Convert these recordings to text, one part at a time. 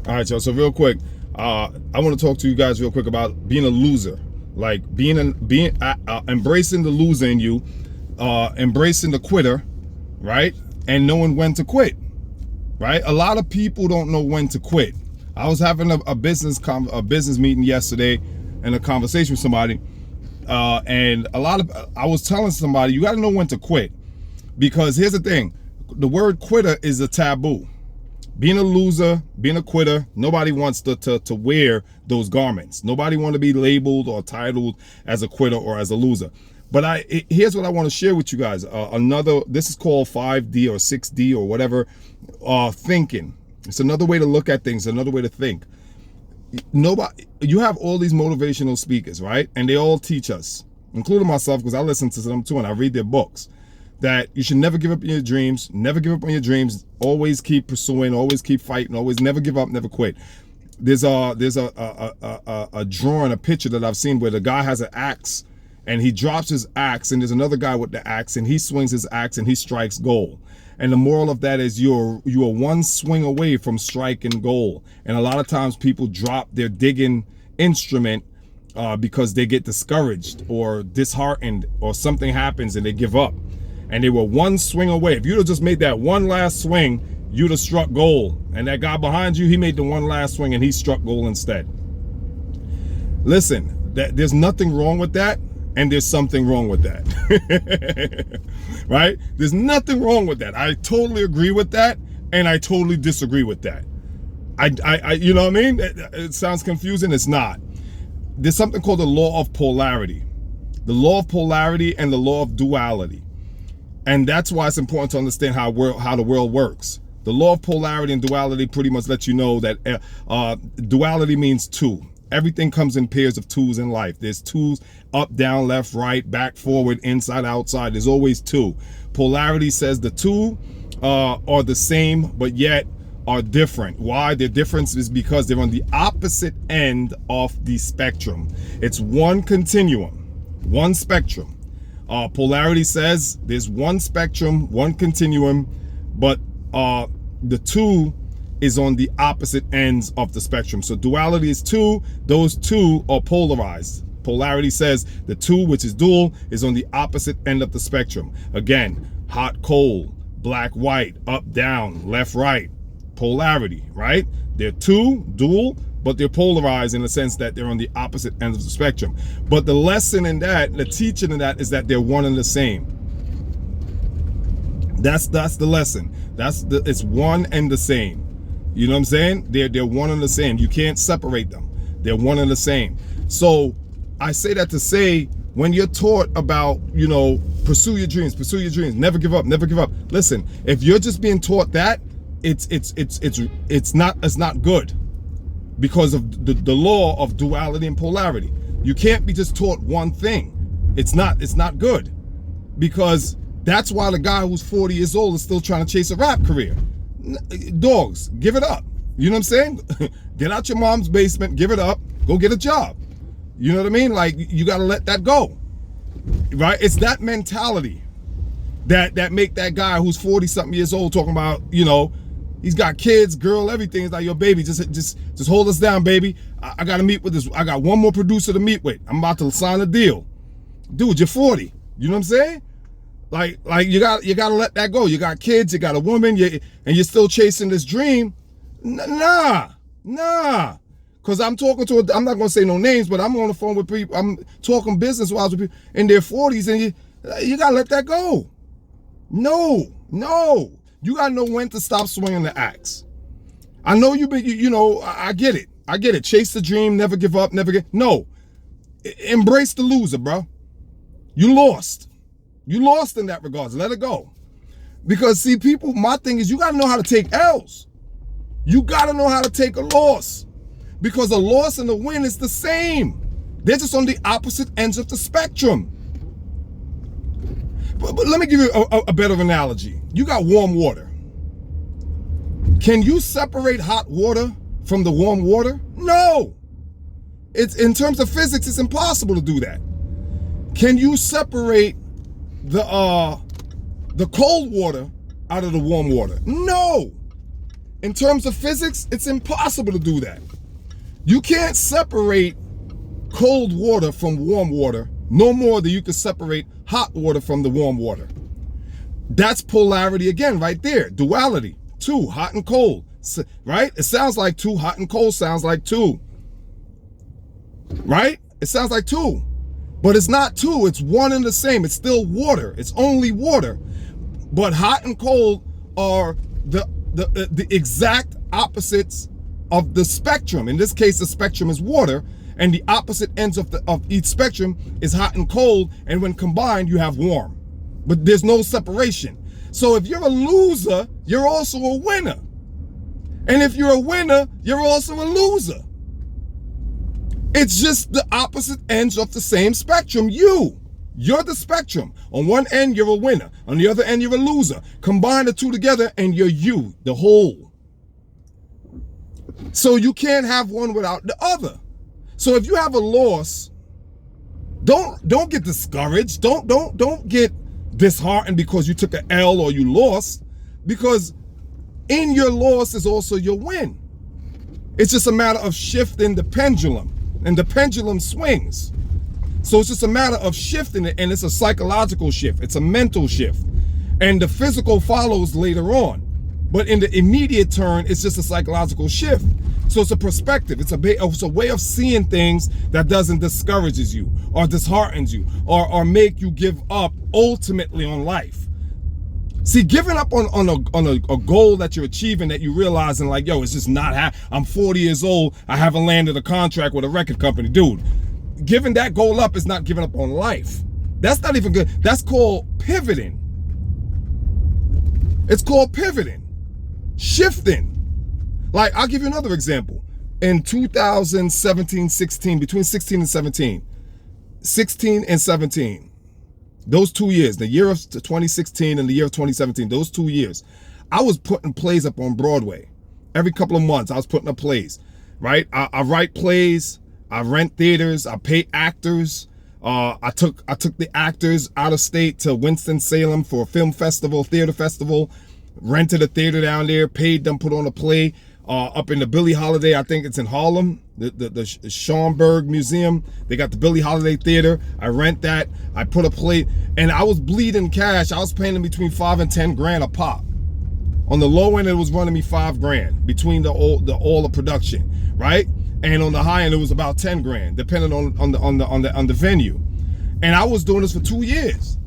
All right, y'all. So real quick, I want to talk to you guys real quick about being a loser, like embracing the loser in you, embracing the quitter, right, and knowing when to quit. Right. A lot of people don't know when to quit. I was having a business meeting yesterday, and a conversation with somebody, and I was telling somebody, you got to know when to quit, because here's the thing: the word quitter is a taboo. Being a loser, being a quitter, nobody wants to wear those garments. Nobody want to be labeled or titled as a quitter or as a loser. But here's what I want to share with you guys. This is called 5D or 6D or whatever, thinking. It's another way to look at things, another way to think. You have all these motivational speakers, right? And they all teach us, including myself, because I listen to them too and I read their books, that you should never give up on your dreams, never give up on your dreams, always keep pursuing, always keep fighting, always never give up, never quit. There's a drawing, a picture that I've seen where the guy has an axe and he drops his axe, and there's another guy with the axe and he swings his axe and he strikes gold. And the moral of that is you are one swing away from striking gold. And a lot of times people drop their digging instrument because they get discouraged or disheartened, or something happens and they give up. And they were one swing away. If you'd have just made that one last swing, you'd have struck gold. And that guy behind you, he made the one last swing and he struck gold instead. Listen, there's nothing wrong with that, and there's something wrong with that. Right? There's nothing wrong with that. I totally agree with that, and I totally disagree with that. I you know what I mean? It sounds confusing. It's not. There's something called the law of polarity. The law of polarity and the law of duality. And that's why it's important to understand how the world works. The law of polarity and duality pretty much lets you know that duality means two. Everything comes in pairs of twos in life. There's twos: up, down, left, right, back, forward, inside, outside. There's always two. Polarity says the two are the same, but yet are different. Why? Their difference is because they're on the opposite end of the spectrum. It's one continuum, one spectrum. Polarity says there's one spectrum, one continuum, but the two is on the opposite ends of the spectrum. So duality is two. Those two are polarized. Polarity says the two, which is dual, is on the opposite end of the spectrum. Again, hot, cold, black, white, up, down, left, right. Polarity, right? They're two, dual, but they're polarized in the sense that they're on the opposite ends of the spectrum. But the lesson in that, the teaching in that, is that they're one and the same. That's the lesson. It's one and the same. You know what I'm saying? They're one and the same. You can't separate them. They're one and the same. So I say that to say, when you're taught about, pursue your dreams, never give up, never give up. Listen, if you're just being taught that, it's not good, because of the law of duality and polarity. You can't be just taught one thing. It's not good, because that's why the guy who's 40 years old is still trying to chase a rap career. Dogs, give it up. You know what I'm saying? Get out your mom's basement, give it up, go get a job. You know what I mean? Like, you got to let that go, right? It's that mentality that make that guy who's 40 something years old talking about, he's got kids, girl, everything. It's like, yo, baby, just hold us down, baby. I got to meet with this. I got one more producer to meet with. I'm about to sign a deal. Dude, you're 40. You know what I'm saying? Like you got to let that go. You got kids, you got a woman, and you're still chasing this dream. Nah. Because I'm talking to, I'm not going to say no names, but I'm on the phone with people. I'm talking business-wise with people in their 40s, and you got to let that go. No. You got to know when to stop swinging the axe. I know I get it. Chase the dream, never give up, no. Embrace the loser, bro. You lost. You lost in that regards. Let it go. Because, see, people, my thing is, you got to know how to take L's. You got to know how to take a loss. Because a loss and a win is the same. They're just on the opposite ends of the spectrum. But let me give you a better analogy. You got warm water. Can you separate hot water from the warm water? No. It's, in terms of physics, it's impossible to do that. Can you separate the cold water out of the warm water? No. in terms of physics, it's impossible to do that. You can't separate cold water from warm water no more than you can separate hot water from the warm water. That's polarity again right there. Duality. Two, hot and cold. Right? It sounds like two. Hot and cold sounds like two. Right? It sounds like two. But it's not two. It's one and the same. It's still water. It's only water. But hot and cold are the exact opposites of the spectrum. In this case, the spectrum is water, and the opposite ends of each spectrum is hot and cold, and when combined, you have warm. But there's no separation. So if you're a loser, you're also a winner. And if you're a winner, you're also a loser. It's just the opposite ends of the same spectrum. You're the spectrum. On one end, you're a winner. On the other end, you're a loser. Combine the two together and you're you, the whole. So you can't have one without the other. So if you have a loss, don't get discouraged. Don't get disheartened because you took an L or you lost, because in your loss is also your win. It's just a matter of shifting the pendulum, and the pendulum swings. So it's just a matter of shifting it, and it's a psychological shift. It's a mental shift, and the physical follows later on. But in the immediate turn, it's just a psychological shift. So it's a perspective. It's a way of seeing things that doesn't discourages you or disheartens you or make you give up ultimately on life. See, giving up on a goal that you're achieving that you realize and like, yo, it's just not I'm 40 years old. I haven't landed a contract with a record company. Dude, giving that goal up is not giving up on life. That's not even good. That's called pivoting. It's called pivoting. Shifting. Like, I'll give you another example. In 2017, 16, between 16 and 17, those 2 years, the year of 2016 and the year of 2017, those 2 years, I was putting plays up on Broadway. Every couple of months, I was putting up plays, right? I write plays, I rent theaters, I pay actors. I took the actors out of state to Winston-Salem for a film festival, theater festival, rented a theater down there, paid them, put on a play. Up in the Billie Holiday, I think it's in Harlem, the Schomburg Museum. They got the Billie Holiday Theater. I rent that. I put a play, and I was bleeding cash. I was paying them between $5 and $10 grand a pop. On the low end, it was running me $5 grand between all the production, right? And on the high end, it was about 10 grand, depending on the venue. And I was doing this for 2 years.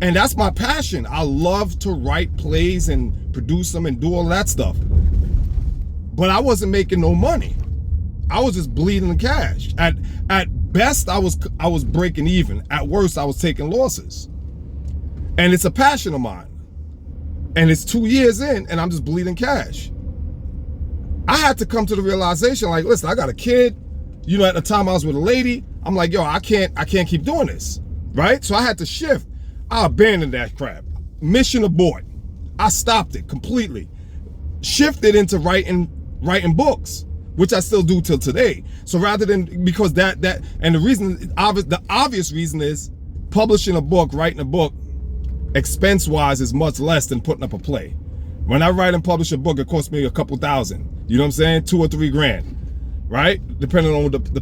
And that's my passion. I love to write plays and produce them and do all that stuff. But I wasn't making no money. I was just bleeding the cash. At best, I was breaking even. At worst, I was taking losses. And it's a passion of mine. And it's 2 years in, and I'm just bleeding cash. I had to come to the realization, like, listen, I got a kid. You know, at the time I was with a lady. I'm like, yo, I can't keep doing this, right? So I had to shift. I abandoned that crap. Mission abort. I stopped it completely. Shifted into writing books, which I still do till today. So rather than, because that and the obvious reason is publishing a book, writing a book, expense-wise is much less than putting up a play. When I write and publish a book, it costs me a couple thousand. You know what I'm saying? $2 or $3 grand, right? Depending on the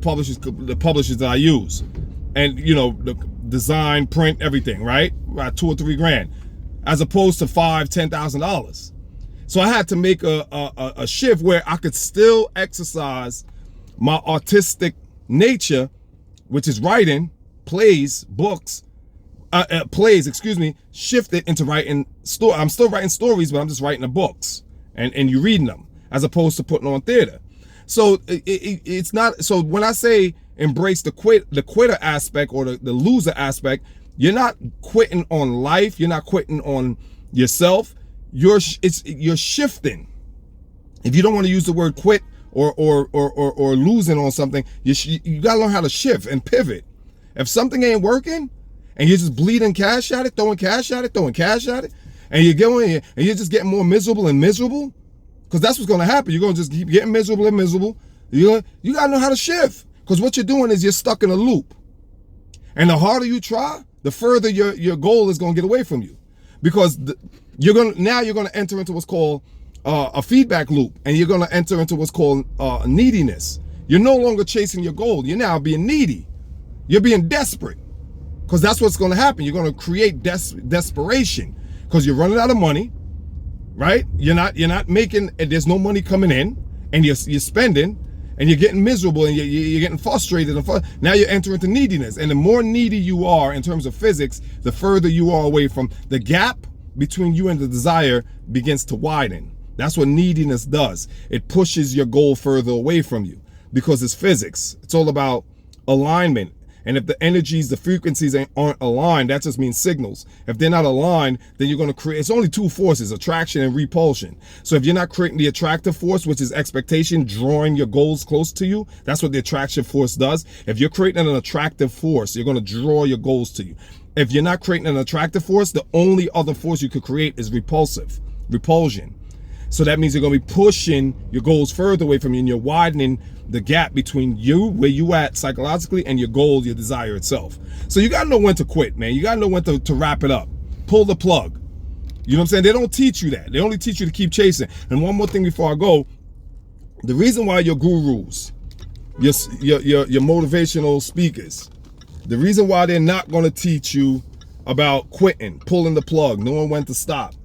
publishers that I use, and you know, the design, print, everything, right? About $2 or $3 grand, as opposed to $5,000-$10,000. So I had to make a shift where I could still exercise my artistic nature, which is writing plays, shift it into writing story. I'm still writing stories, but I'm just writing the books and you reading them, as opposed to putting on theater. So it's not, so when I say embrace the quitter aspect or the loser aspect, you're not quitting on life. You're not quitting on yourself. You're shifting. If you don't want to use the word quit or losing on something, you gotta learn how to shift and pivot. If something ain't working and you're just bleeding cash at it, throwing cash at it, and you're going and you're just getting more miserable and miserable, because that's what's gonna happen. You're gonna just keep getting miserable and miserable. You gotta know how to shift, because what you're doing is you're stuck in a loop. And the harder you try, the further your goal is gonna get away from you, because you're gonna enter into what's called a feedback loop, and you're going to enter into what's called neediness. You're no longer chasing your goal. You're now being needy. You're being desperate, because that's what's going to happen. You're going to create desperation, because you're running out of money, right? You're not making, there's no money coming in, and you're spending, and you're getting miserable, and you're getting frustrated. Now you're entering into neediness, and the more needy you are in terms of physics, the further you are away from the gap between you and the desire begins to widen. That's what neediness does. It pushes your goal further away from you, because it's physics. It's all about alignment. And if the energies, the frequencies aren't aligned, that just means signals. If they're not aligned, then you're going to create, it's only two forces, attraction and repulsion. So if you're not creating the attractive force, which is expectation, drawing your goals close to you, that's what the attraction force does. If you're creating an attractive force, you're going to draw your goals to you. If you're not creating an attractive force, the only other force you could create is repulsion. So that means you're going to be pushing your goals further away from you, and you're widening the gap between you, where you at psychologically, and your goal, your desire itself. So you got to know when to quit, man. You got to know when to wrap it up. Pull the plug. You know what I'm saying? They don't teach you that. They only teach you to keep chasing. And one more thing before I go, the reason why your gurus, your motivational speakers, the reason why they're not going to teach you about quitting, pulling the plug, knowing when to stop,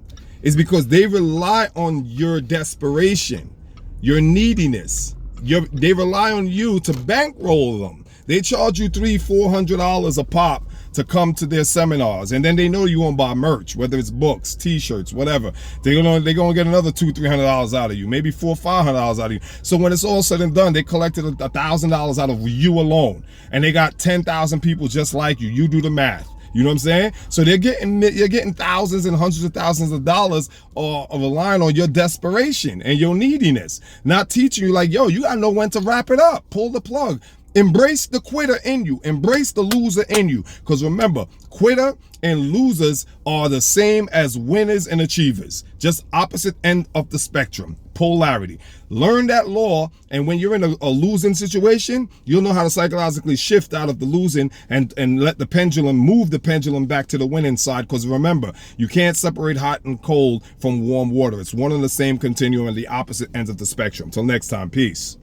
is because they rely on your desperation, your neediness. They rely on you to bankroll them. They charge you $300-400 a pop to come to their seminars, and then they know you won't buy merch, whether it's books, t-shirts, whatever. They're gonna get another $200-300 out of you, maybe $400-500 out of you. So when it's all said and done, they collected $1,000 out of you alone, and they got 10,000 people just like you. You do the math. You know what I'm saying? So you're getting thousands and hundreds of thousands of dollars of relying on your desperation and your neediness, not teaching you like, yo, you gotta know when to wrap it up, pull the plug. Embrace the quitter in you. Embrace the loser in you. Because remember, quitter and losers are the same as winners and achievers. Just opposite end of the spectrum. Polarity. Learn that law, and when you're in a losing situation, you'll know how to psychologically shift out of the losing and let the pendulum, move the pendulum back to the winning side. Because remember, you can't separate hot and cold from warm water. It's one and the same continuum at the opposite ends of the spectrum. Till next time, peace.